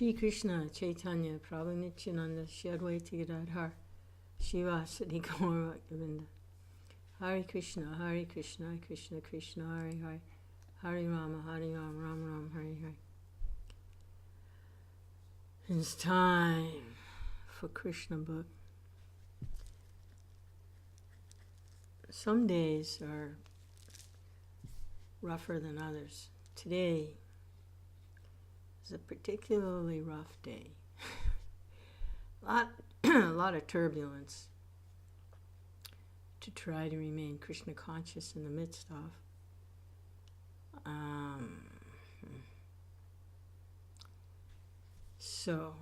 Shri Krishna, Chaitanya, Prabhu Nityananda, Shri Advaita Gadadhar, Shivasati Gaura Govinda. Hare Krishna, Krishna Krishna, Hare Hare, Hare Rama, Ram Ram, Hare Hare. It's time for Krishna book. Some days are rougher than others. Today is a particularly rough day. A lot of turbulence to try to remain Krishna conscious in the midst of. So,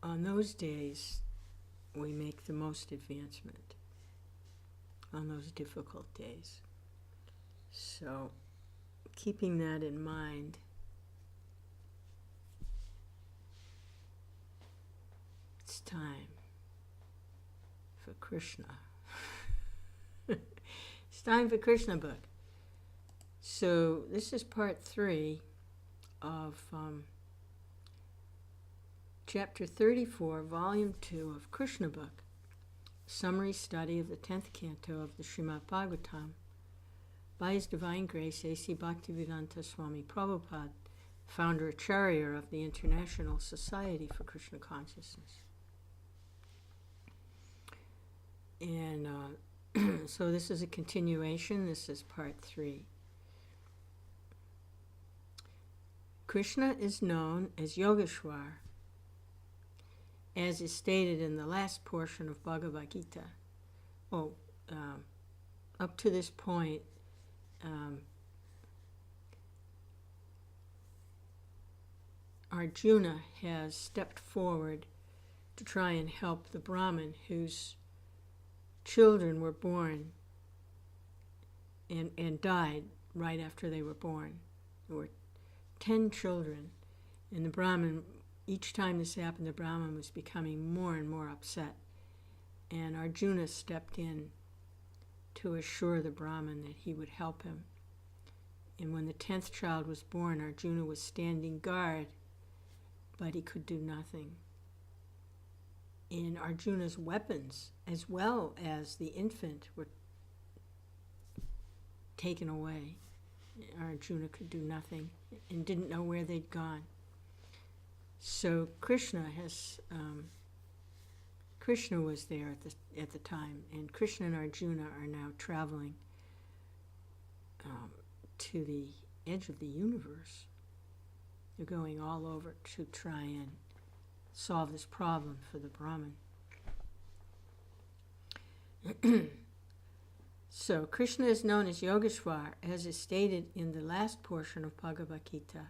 on those days, we make the most advancement on those difficult days. So, keeping that in mind, it's time for Krishna. It's time for Krishna book. So this is part 3 of chapter 34, volume 2 of Krishna book, summary study of the 10th canto of the Srimad Bhagavatam by His Divine Grace A.C. Bhaktivedanta Swami Prabhupada, founder Acharya of the International Society for Krishna Consciousness. And so this is a continuation. This is part 3. Krishna is known as Yogeshwar, as is stated in the last portion of Bhagavad-gītā. Up to this point, Arjuna has stepped forward to try and help the Brahmin whose children were born and died right after they were born. There were 10 children, and the Brahmin, each time this happened, the Brahmin was becoming more and more upset. And Arjuna stepped in to assure the Brahmin that he would help him. And when the 10th child was born, Arjuna was standing guard, but he could do nothing. And Arjuna's weapons, as well as the infant, were taken away. Arjuna could do nothing and didn't know where they'd gone. So Krishna was there at the time, and Krishna and Arjuna are now traveling to the edge of the universe. They're going all over to try and solve this problem for the Brahmin. So Krishna is known as Yogeshwar, as is stated in the last portion of Bhagavad-gītā.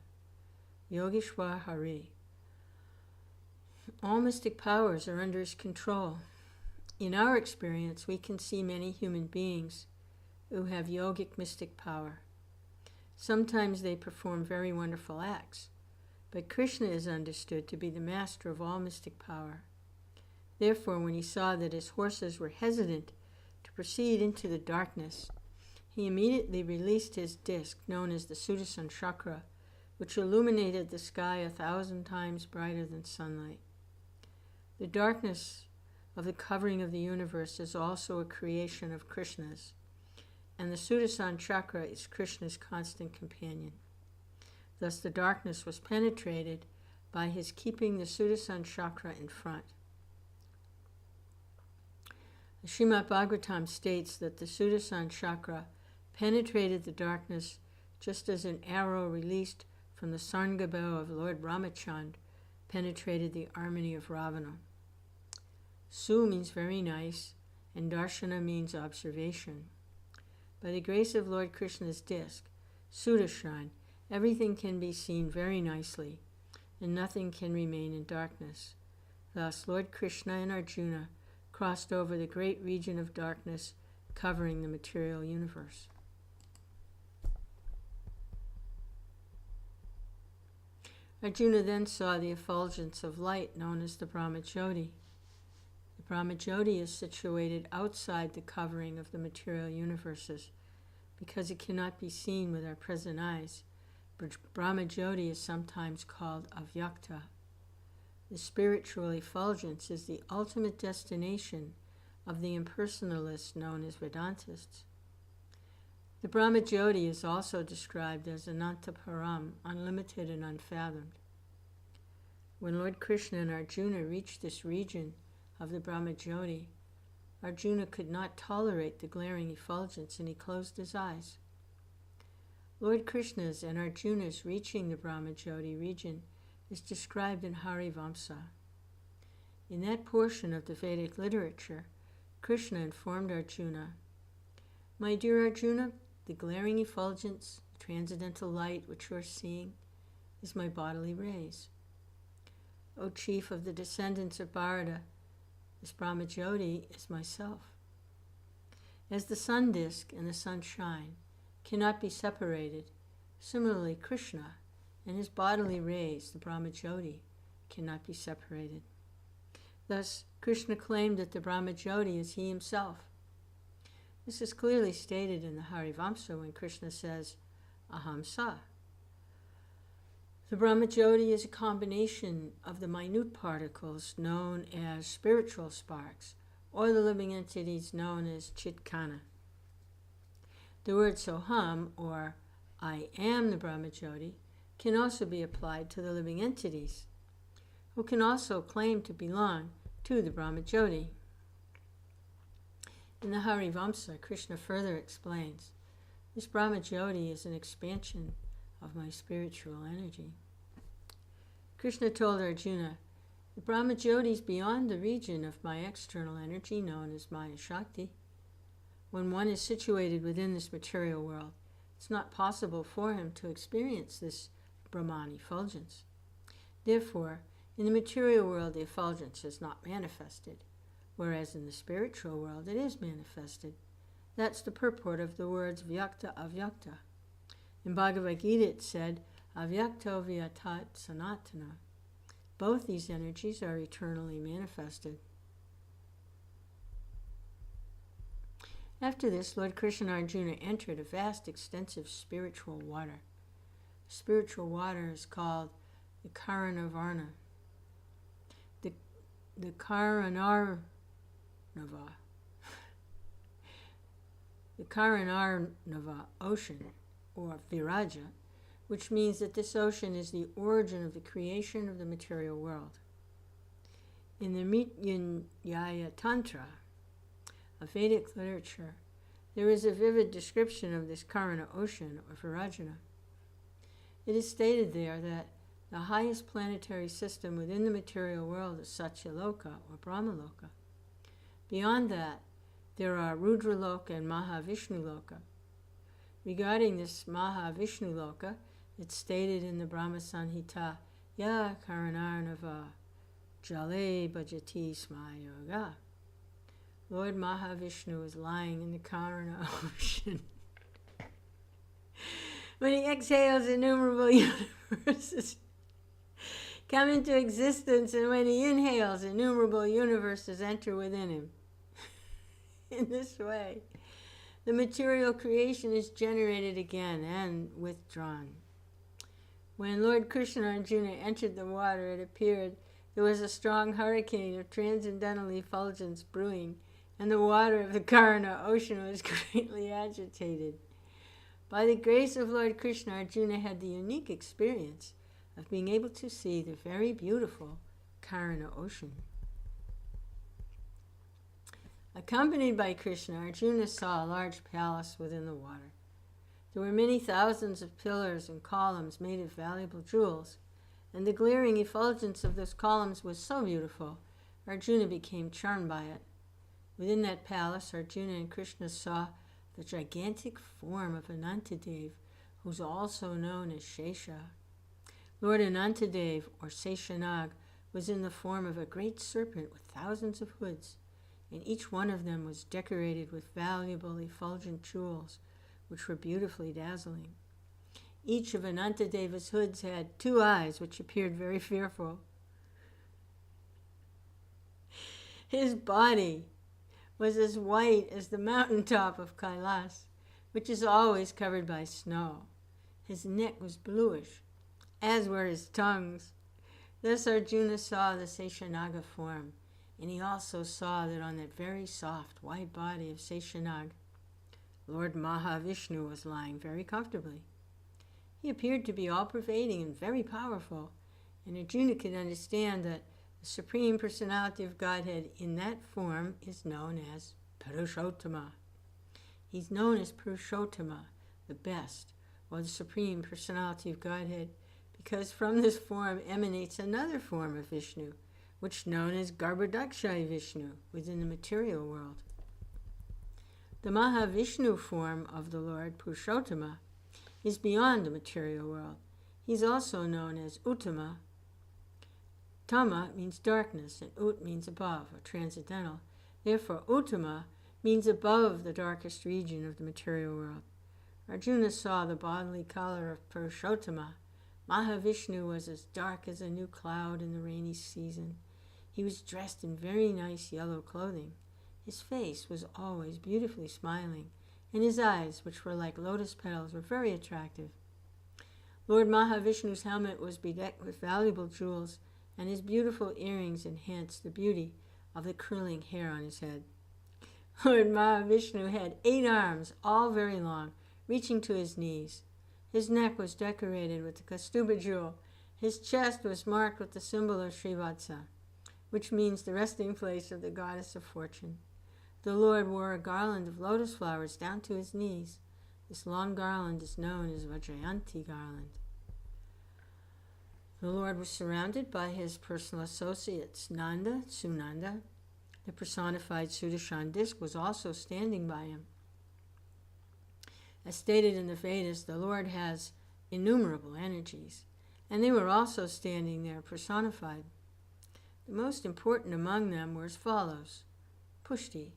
Yogeshwar Hari. All mystic powers are under his control. In our experience, we can see many human beings who have yogic mystic power. Sometimes they perform very wonderful acts, but Krishna is understood to be the master of all mystic power. Therefore, when he saw that his horses were hesitant to proceed into the darkness, he immediately released his disc, known as the Sudarshan Chakra, which illuminated the sky 1,000 times brighter than sunlight. The darkness of the covering of the universe is also a creation of Krishna's, and the Sudarshan Chakra is Krishna's constant companion. Thus the darkness was penetrated by his keeping the Sudarshan Chakra in front. The Srimad Bhagavatam states that the Sudarshan Chakra penetrated the darkness just as an arrow released from the Saranga bow of Lord Ramachand penetrated the army of Ravana. Su means very nice, and Darshana means observation. By the grace of Lord Krishna's disc, Sudarshan, everything can be seen very nicely, and nothing can remain in darkness. Thus, Lord Krishna and Arjuna crossed over the great region of darkness covering the material universe. Arjuna then saw the effulgence of light known as the Brahmajyoti. The Brahmajyoti is situated outside the covering of the material universes because it cannot be seen with our present eyes, Brahma-jyoti is sometimes called avyakta. The spiritual effulgence is the ultimate destination of the impersonalists known as Vedantists. The Brahma-jyoti is also described as Anantaparam, unlimited and unfathomed. When Lord Krishna and Arjuna reached this region of the Brahma-jyoti, Arjuna could not tolerate the glaring effulgence and he closed his eyes. Lord Krishna's and Arjuna's reaching the Brahma-jyoti region is described in Harivamsa. In that portion of the Vedic literature, Krishna informed Arjuna, "My dear Arjuna, the glaring effulgence, the transcendental light which you are seeing, is my bodily rays. O chief of the descendants of Bharata, this Brahma-jyoti is myself. As the sun disk and the sunshine cannot be separated, similarly Krishna and his bodily rays, the Brahma-jyoti, cannot be separated." Thus, Krishna claimed that the Brahma-jyoti is he himself. This is clearly stated in the Harivamsa when Krishna says, "Aham sa." The Brahma-jyoti is a combination of the minute particles known as spiritual sparks, or the living entities known as Chitkana. The word Soham, or I am the Brahma-jyoti, can also be applied to the living entities, who can also claim to belong to the Brahma-jyoti. In the Harivamsa, Krishna further explains, this Brahma-jyoti is an expansion of my spiritual energy. Krishna told Arjuna, the Brahma-jyoti is beyond the region of my external energy known as Maya Shakti. When one is situated within this material world, it's not possible for him to experience this Brahman effulgence. Therefore, in the material world the effulgence is not manifested, whereas in the spiritual world it is manifested. That's the purport of the words vyakta avyakta. In Bhagavad-gītā it said, avyakto vyatat sanatana. Both these energies are eternally manifested. After this, Lord Krishna and Arjuna entered a vast, extensive spiritual water. The spiritual water is called the Kṛṣṇa. The Kṛṣṇa ocean, or Viraja, which means that this ocean is the origin of the creation of the material world. In the Mrityunjaya Tantra, a Vedic literature, there is a vivid description of this Kṛṣṇa ocean, or Virajana. It is stated there that the highest planetary system within the material world is Satyaloka, or Brahmaloka. Beyond that, there are Rudraloka and Mahavishnuloka. Regarding this Mahavishnuloka, it's stated in the Brahma Samhita, Ya Karanarnava Jale Bhajati Smayoga. Lord Mahavishnu is lying in the Kṛṣṇa ocean. When he exhales, innumerable universes come into existence, and when he inhales, innumerable universes enter within him. In this way, the material creation is generated again and withdrawn. When Lord Krishna and Arjuna entered the water, it appeared there was a strong hurricane of transcendental effulgence brewing, and the water of the Kṛṣṇa ocean was greatly agitated. By the grace of Lord Krishna, Arjuna had the unique experience of being able to see the very beautiful Kṛṣṇa ocean. Accompanied by Krishna, Arjuna saw a large palace within the water. There were many thousands of pillars and columns made of valuable jewels, and the glaring effulgence of those columns was so beautiful, Arjuna became charmed by it. Within that palace, Arjuna and Krishna saw the gigantic form of Anantadev, who's also known as Shesha. Lord Anantadev, or Seshanag, was in the form of a great serpent with thousands of hoods, and each one of them was decorated with valuable effulgent jewels, which were beautifully dazzling. Each of Anantadeva's hoods had 2 eyes, which appeared very fearful. His body was as white as the mountaintop of Kailas, which is always covered by snow. His neck was bluish, as were his tongues. Thus Arjuna saw the Seshanaga form, and he also saw that on that very soft, white body of Seshanag, Lord Mahavishnu was lying very comfortably. He appeared to be all-pervading and very powerful, and Arjuna could understand that the Supreme Personality of Godhead in that form is known as Purushottama. He's known as Purushottama, the best, or the Supreme Personality of Godhead, because from this form emanates another form of Vishnu, which is known as Garbhodakshaya Vishnu within the material world. The Mahavishnu form of the Lord, Purushottama, is beyond the material world. He's also known as Uttama. Tama means darkness, and Ut means above, or transcendental. Therefore, Uttama means above the darkest region of the material world. Arjuna saw the bodily color of Purushottama. Mahavishnu was as dark as a new cloud in the rainy season. He was dressed in very nice yellow clothing. His face was always beautifully smiling, and his eyes, which were like lotus petals, were very attractive. Lord Mahavishnu's helmet was bedecked with valuable jewels, and his beautiful earrings enhanced the beauty of the curling hair on his head. Lord Mahavishnu had 8 arms, all very long, reaching to his knees. His neck was decorated with the Kaustubha jewel. His chest was marked with the symbol of Srivatsa, which means the resting place of the goddess of fortune. The Lord wore a garland of lotus flowers down to his knees. This long garland is known as Vajrayanti garland. The Lord was surrounded by his personal associates, Nanda, Sunanda. The personified Sudarshan disk was also standing by him. As stated in the Vedas, the Lord has innumerable energies, and they were also standing there personified. The most important among them were as follows: Pushti,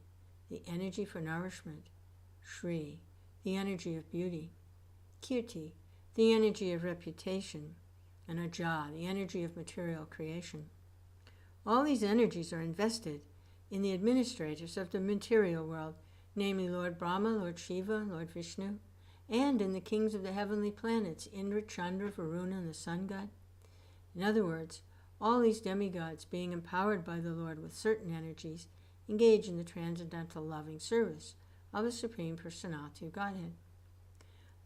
the energy for nourishment; Shri, the energy of beauty; Kirti, the energy of reputation; and Aja, the energy of material creation. All these energies are invested in the administrators of the material world, namely Lord Brahma, Lord Shiva, Lord Vishnu, and in the kings of the heavenly planets, Indra, Chandra, Varuna, and the sun god. In other words, all these demigods, being empowered by the Lord with certain energies, engage in the transcendental loving service of the Supreme Personality of Godhead.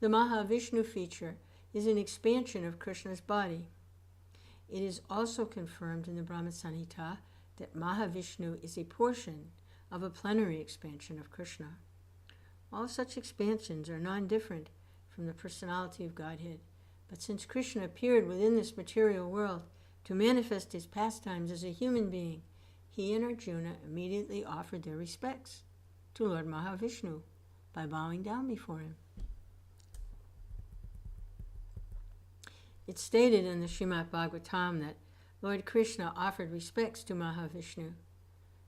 The Mahavishnu feature is an expansion of Krishna's body. It is also confirmed in the Brahma Samhita that Mahavishnu is a portion of a plenary expansion of Krishna. All such expansions are non-different from the Personality of Godhead, but since Krishna appeared within this material world to manifest his pastimes as a human being, he and Arjuna immediately offered their respects to Lord Mahavishnu by bowing down before him. It's stated in the Srimad Bhagavatam that Lord Krishna offered respects to Mahavishnu.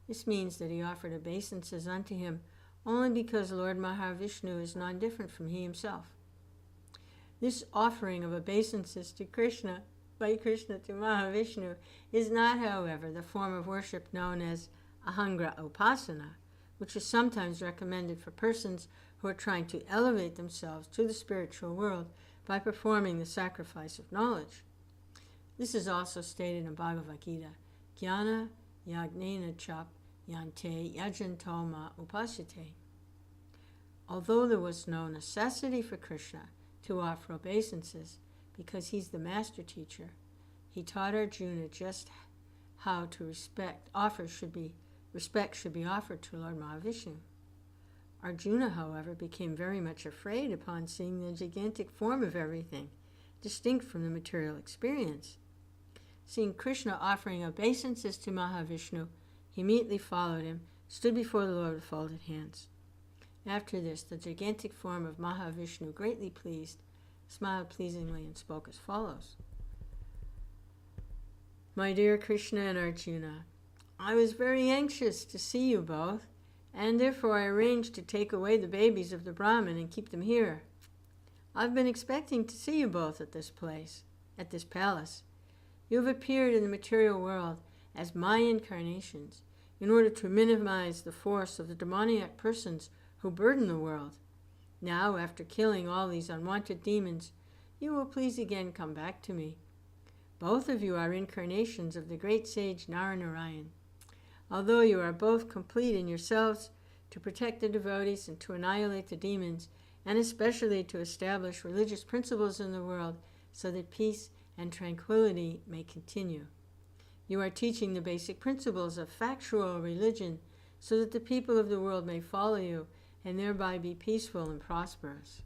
This means that he offered obeisances unto him only because Lord Mahavishnu is non-different from he himself. This offering of obeisances to Krishna, by Krishna to Mahavishnu, is not, however, the form of worship known as Ahangra Upasana, which is sometimes recommended for persons who are trying to elevate themselves to the spiritual world by performing the sacrifice of knowledge. This is also stated in Bhagavad-gītā, Jnana Yagnena Chap Yante Yajantoma Upasite. Although there was no necessity for Krishna to offer obeisances because he's the master teacher, he taught Arjuna just how to respect should be offered to Lord Mahavishnu. Arjuna, however, became very much afraid upon seeing the gigantic form of everything, distinct from the material experience. Seeing Krishna offering obeisances to Mahavishnu, he immediately followed him, stood before the Lord with folded hands. After this, the gigantic form of Mahavishnu, greatly pleased, smiled pleasingly and spoke as follows: My dear Krishna and Arjuna, I was very anxious to see you both, and therefore I arranged to take away the babies of the Brahmin and keep them here. I've been expecting to see you both at this palace. You have appeared in the material world as my incarnations in order to minimize the force of the demoniac persons who burden the world. Now, after killing all these unwanted demons, you will please again come back to me. Both of you are incarnations of the great sage Narayan. Although you are both complete in yourselves to protect the devotees and to annihilate the demons, and especially to establish religious principles in the world so that peace and tranquility may continue. You are teaching the basic principles of factual religion so that the people of the world may follow you and thereby be peaceful and prosperous.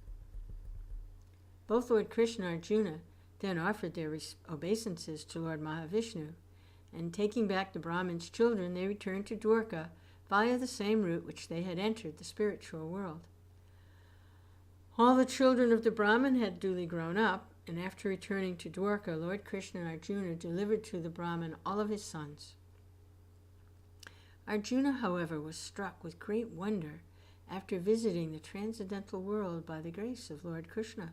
Both Lord Krishna and Arjuna then offered their obeisances to Lord Mahavishnu, and taking back the Brahmin's children, they returned to Dwarka via the same route which they had entered the spiritual world. All the children of the Brahmin had duly grown up, and after returning to Dwarka, Lord Krishna and Arjuna delivered to the Brahmin all of his sons. Arjuna, however, was struck with great wonder after visiting the transcendental world by the grace of Lord Krishna.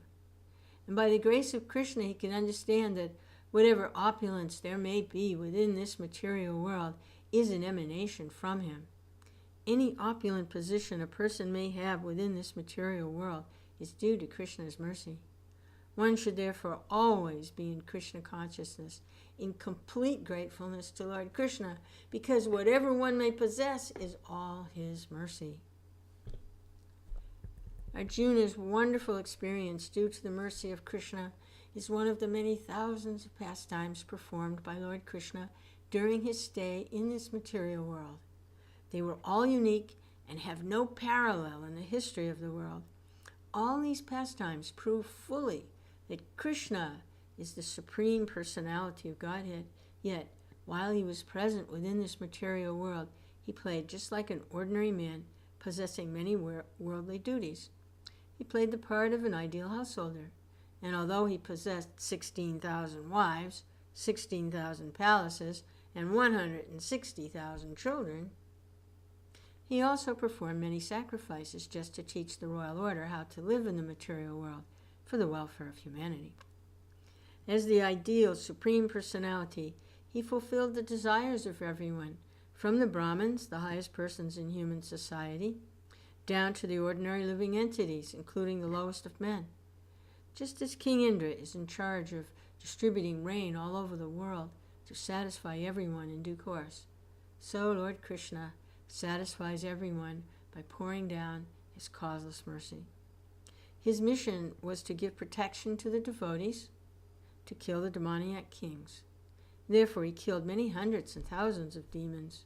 And by the grace of Krishna, he can understand that whatever opulence there may be within this material world is an emanation from him. Any opulent position a person may have within this material world is due to Krishna's mercy. One should therefore always be in Krishna consciousness, in complete gratefulness to Lord Krishna, because whatever one may possess is all his mercy. Arjuna's wonderful experience due to the mercy of Krishna is one of the many thousands of pastimes performed by Lord Krishna during his stay in this material world. They were all unique and have no parallel in the history of the world. All these pastimes prove fully that Krishna is the Supreme Personality of Godhead, yet while he was present within this material world, he played just like an ordinary man possessing many worldly duties. He played the part of an ideal householder, and although he possessed 16,000 wives, 16,000 palaces, and 160,000 children, he also performed many sacrifices just to teach the royal order how to live in the material world for the welfare of humanity. As the ideal Supreme Personality, he fulfilled the desires of everyone, from the Brahmins, the highest persons in human society, down to the ordinary living entities, including the lowest of men. Just as King Indra is in charge of distributing rain all over the world to satisfy everyone in due course, so Lord Krishna satisfies everyone by pouring down his causeless mercy. His mission was to give protection to the devotees, to kill the demoniac kings. Therefore, he killed many hundreds and thousands of demons.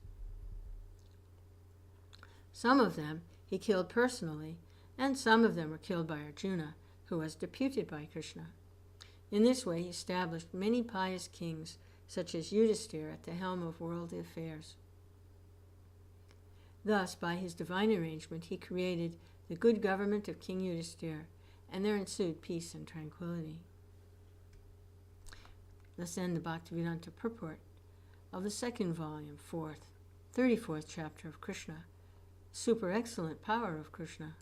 Some of them he killed personally, and some of them were killed by Arjuna, who was deputed by Krishna. In this way, he established many pious kings, such as Yudhisthira, at the helm of worldly affairs. Thus, by his divine arrangement, he created the good government of King Yudhisthira, and there ensued peace and tranquility. Thus end the Bhaktivedanta purport of the second volume, 34th chapter of Krishna, Superexcellent Power of Krishna.